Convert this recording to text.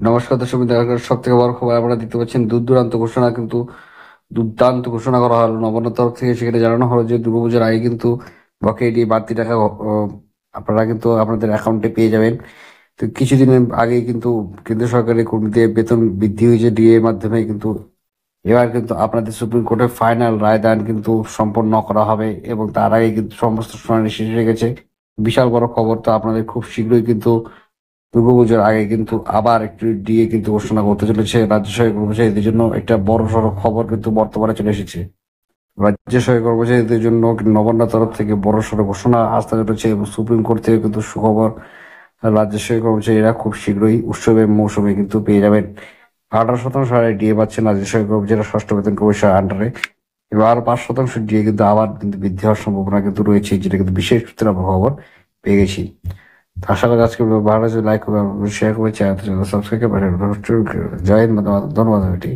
নমস্কার দর্শক সব থেকে বড় খবর আপনারা দেখতে পাচ্ছেন দুর্দান্ত ঘোষণা করা হলো নবান্নের তরফ থেকে। সেখানে জানানো হলো যে দুর্গাপূজার আগে কিন্তু বকেয়া দিয়ে বাড়তি টাকা আপনারা কিন্তু আপনাদের অ্যাকাউন্টে পেয়ে যাবেন। তো কিছুদিন আগে কিন্তু কেন্দ্র সরকারের কর্মীদের বেতন বৃদ্ধি হয়েছে ডিএ এর মাধ্যমে। কিন্তু এবার কিন্তু আপনাদের সুপ্রিম কোর্টের ফাইনাল রায়দান কিন্তু সম্পন্ন করা হবে এবং তার আগে কিন্তু সমস্ত শুনানি শেষ হয়ে গেছে। বিশাল বড় খবর। তো আপনাদের খুব শীঘ্রই কিন্তু দুর্গাপুজোর আগে কিন্তু আবার একটু ডিএ কিন্তু ঘোষণা করতে চলেছে রাজ্য সরকারি কর্মচারীদের জন্য। একটা বড় সড়ো খবর কিন্তু বর্তমানে চলে এসেছে। রাজ্য সরকারি কর্মচারীদের জন্য নবান্নের তরফ থেকে বড় সড়ো ঘোষণা আসতে চলেছে এবং সুপ্রিম কোর্ট থেকে কিন্তু সুখবর। রাজ্য সরকারি কর্মচারীরা খুব শীঘ্রই উৎসবের মৌসুমে কিন্তু পেয়ে যাবেন 18% হারে ডিএ পাচ্ছেন রাজ্য সরকারি কর্মচারীরা ষষ্ঠ বেতন কমিশনের আন্ডারে। এবার আরো 5% ডিএ কিন্তু আবার কিন্তু বৃদ্ধি হওয়ার সম্ভাবনা কিন্তু রয়েছে, যেটা কিন্তু বিশেষ সূত্রে আমরা খবর পেয়ে গেছি। আশা করি আজকে ভালো লাগছে, লাইক করবে, শেয়ার করবে, চ্যানেল সাবস্ক্রাইব করে জয় হিন্দ, ধন্যবাদ। এটি